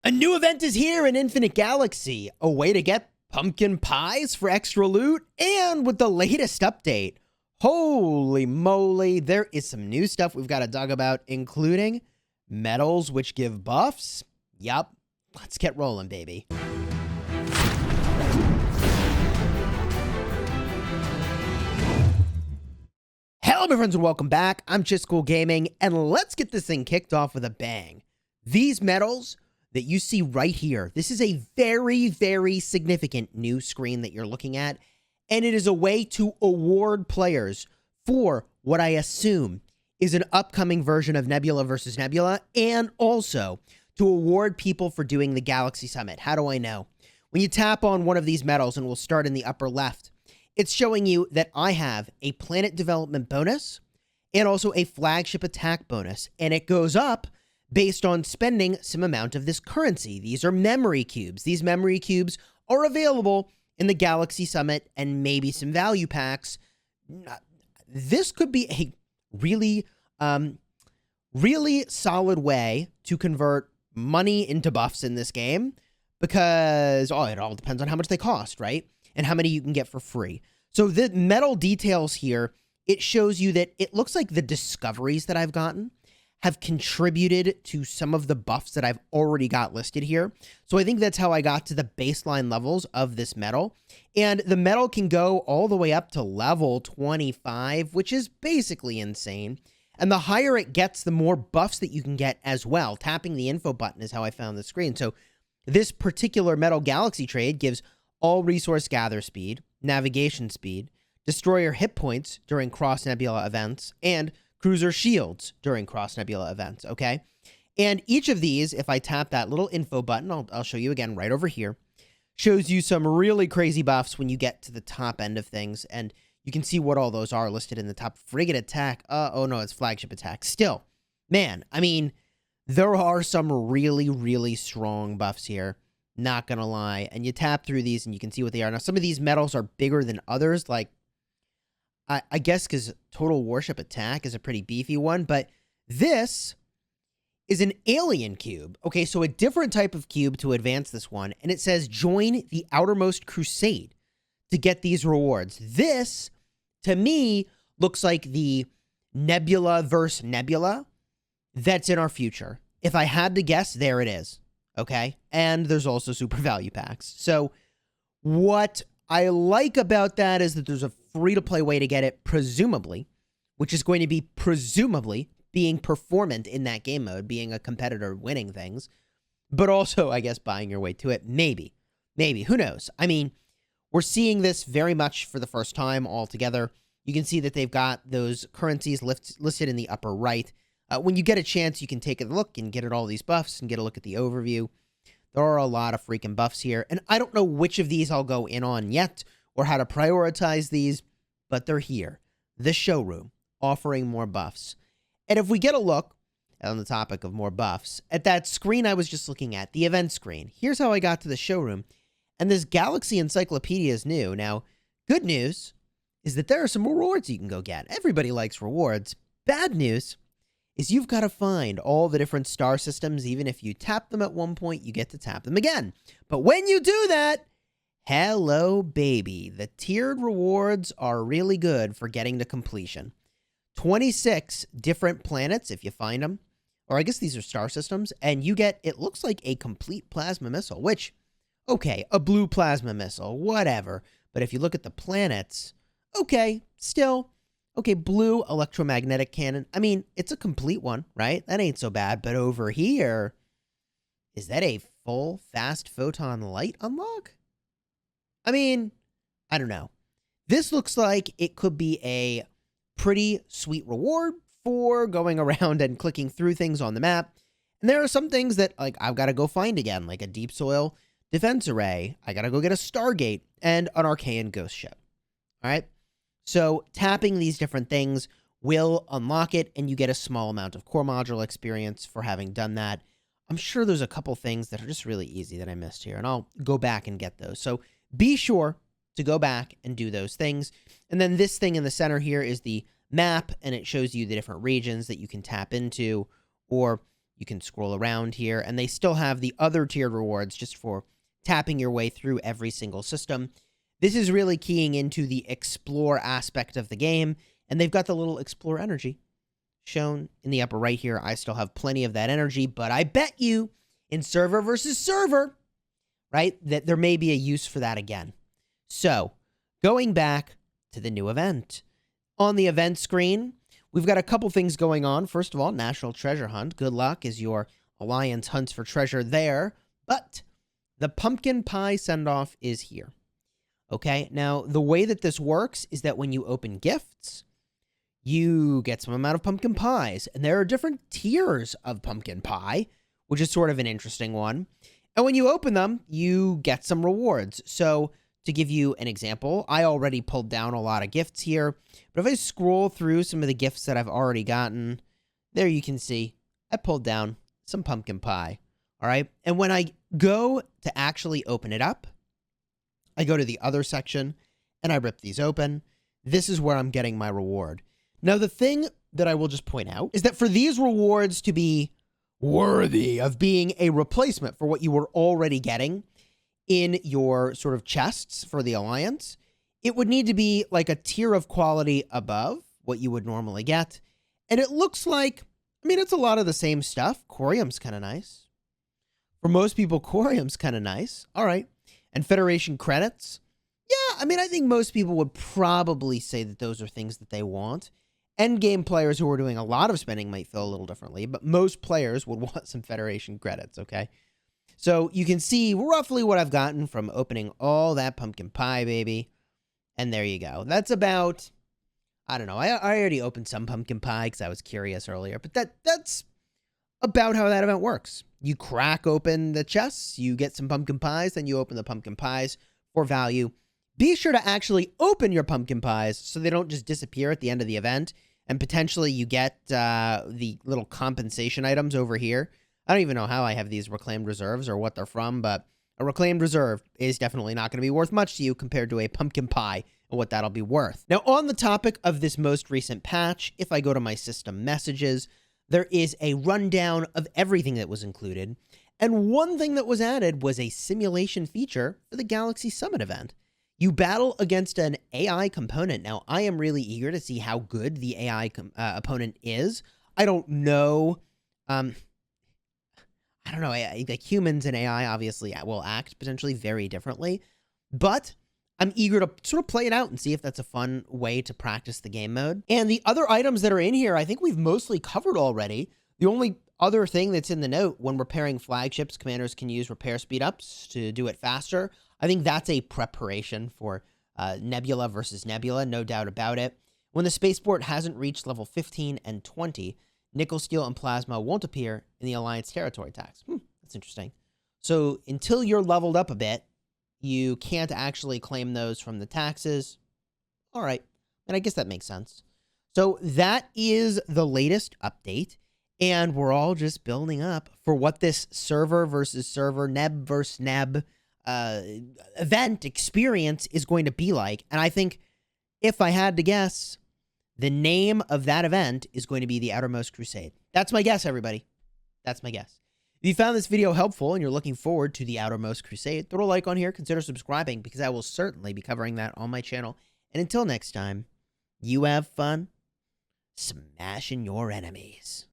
A new event is here in Infinite Galaxy, a way to get pumpkin pies for extra loot, and with the latest update, holy moly, there is some new stuff we've got to talk about, including medals which give buffs. Yup, let's get rolling, baby. Hello, my friends, and welcome back. I'm Chisgule Gaming, and let's get this thing kicked off with a bang. These medals that you see right here, this is a very, very significant new screen that you're looking at, and it is a way to award players for what I assume is an upcoming version of Nebula versus Nebula, and also to award people for doing the Galaxy Summit. How do I know? When you tap on one of these medals, and we'll start in the upper left, it's showing you that I have a planet development bonus and also a flagship attack bonus, and it goes up based on spending some amount of this currency. These are memory cubes. These memory cubes are available in the Galaxy Summit and maybe some value packs. This could be a really, really solid way to convert money into buffs in this game because, it all depends on how much they cost, right? And how many you can get for free. So the medal details here, it shows you that it looks like the discoveries that I've gotten have contributed to some of the buffs that I've already got listed here. So I think that's how I got to the baseline levels of this medal. And the medal can go all the way up to level 25, which is basically insane. And the higher it gets, the more buffs that you can get as well. Tapping the info button is how I found the screen. So this particular medal galaxy trade gives all resource gather speed, navigation speed, destroyer hit points during cross-nebula events, and cruiser shields during cross-nebula events, okay? And each of these, if I tap that little info button, I'll show you again right over here, shows you some really crazy buffs when you get to the top end of things, and you can see what all those are listed in the top. Frigate attack, oh no, it's flagship attack. Still, man, I mean, there are some really, really strong buffs here, not gonna lie. And you tap through these and you can see what they are. Now, some of these medals are bigger than others, like, I guess because Total Warship Attack is a pretty beefy one, but this is an alien cube. Okay, so a different type of cube to advance this one, and it says join the Outermost Crusade to get these rewards. This, to me, looks like the Nebula versus Nebula that's in our future. If I had to guess, there it is, okay? And there's also super value packs. So what I like about that is that there's a free-to-play way to get it, presumably, which is going to be presumably being performant in that game mode, being a competitor winning things, but also, I guess, buying your way to it. Maybe. Who knows? I mean, we're seeing this very much for the first time altogether. You can see that they've got those currencies listed in the upper right. When you get a chance, you can take a look and get at all these buffs and get a look at the overview. There are a lot of freaking buffs here, and I don't know which of these I'll go in on yet or how to prioritize these, but they're here. The showroom, offering more buffs. And if we get a look, on the topic of more buffs, at that screen I was just looking at, the event screen, here's how I got to the showroom, and this Galaxy Encyclopedia is new. Now, good news is that there are some rewards you can go get. Everybody likes rewards. Bad news is you've got to find all the different star systems. Even if you tap them at one point, you get to tap them again. But when you do that, hello, baby. The tiered rewards are really good for getting to completion. 26 different planets, if you find them. Or I guess these are star systems. And you get, it looks like a complete plasma missile, which, okay, a blue plasma missile, whatever. But if you look at the planets, okay, still, okay, blue electromagnetic cannon. I mean, it's a complete one, right? That ain't so bad. But over here, is that a full fast photon light unlock? I mean, I don't know. This looks like it could be a pretty sweet reward for going around and clicking through things on the map. And there are some things that, like, I've got to go find again, like a deep soil defense array. I got to go get a Stargate and an Archaean ghost ship. All right? So tapping these different things will unlock it, and you get a small amount of core module experience for having done that. I'm sure there's a couple things that are just really easy that I missed here, and I'll go back and get those. So be sure to go back and do those things. And then this thing in the center here is the map, and it shows you the different regions that you can tap into, or You can scroll around here, and they still have the other tiered rewards just for tapping your way through every single system. This is really keying into the explore aspect of the game, and they've got the little explore energy shown in the upper right here. I still have plenty of that energy, but I bet you in server versus server, right, that there may be a use for that again. So, going back to the new event. On the event screen, we've got a couple things going on. First of all, National Treasure Hunt. Good luck as your Alliance hunts for treasure there. But the pumpkin pie send-off is here. Okay, now the way that this works is that when you open gifts, you get some amount of pumpkin pies. And there are different tiers of pumpkin pie, which is sort of an interesting one. And when you open them, you get some rewards. So to give you an example, I already pulled down a lot of gifts here. But if I scroll through some of the gifts that I've already gotten, there you can see I pulled down some pumpkin pie. All right. And when I go to actually open it up, I go to the other section and I rip these open. This is where I'm getting my reward. Now, the thing that I will just point out is that for these rewards to be worthy of being a replacement for what you were already getting in your sort of chests for the Alliance, it would need to be like a tier of quality above what you would normally get. And it looks like, I mean, it's a lot of the same stuff. Corium's kind of nice. For most people, Corium's kind of nice. All right. And Federation credits. Yeah, I mean, I think most people would probably say that those are things that they want. Endgame players who are doing a lot of spending might feel a little differently, but most players would want some Federation credits, okay? So you can see roughly what I've gotten from opening all that pumpkin pie, baby. And there you go. That's about, I don't know, I already opened some pumpkin pie because I was curious earlier, but that's about how that event works. You crack open the chests, you get some pumpkin pies, then you open the pumpkin pies for value. Be sure to actually open your pumpkin pies so they don't just disappear at the end of the event, and potentially you get the little compensation items over here. I don't even know how I have these reclaimed reserves or what they're from, but a reclaimed reserve is definitely not going to be worth much to you compared to a pumpkin pie and what that'll be worth. Now, on the topic of this most recent patch, if I go to my system messages, there is a rundown of everything that was included. And one thing that was added was a simulation feature for the Galaxy Summit event. You battle against an AI component. Now, I am really eager to see how good the AI opponent is. I don't know. I don't know. Like humans and AI obviously will act potentially very differently. But I'm eager to sort of play it out and see if that's a fun way to practice the game mode. And the other items that are in here, I think we've mostly covered already. The only other thing that's in the note, when repairing flagships, commanders can use repair speed-ups to do it faster. I think that's a preparation for Nebula versus Nebula, no doubt about it. When the spaceport hasn't reached level 15 and 20, nickel, steel, and plasma won't appear in the Alliance territory tax. That's interesting. So until you're leveled up a bit, you can't actually claim those from the taxes. All right. And I guess that makes sense. So that is the latest update. And we're all just building up for what this server versus server, Neb versus Neb event experience is going to be like. And I think if I had to guess, the name of that event is going to be the Outermost Crusade. That's my guess, everybody. That's my guess. If you found this video helpful and you're looking forward to the Outermost Crusade, throw a like on here, consider subscribing because I will certainly be covering that on my channel. And until next time, you have fun smashing your enemies.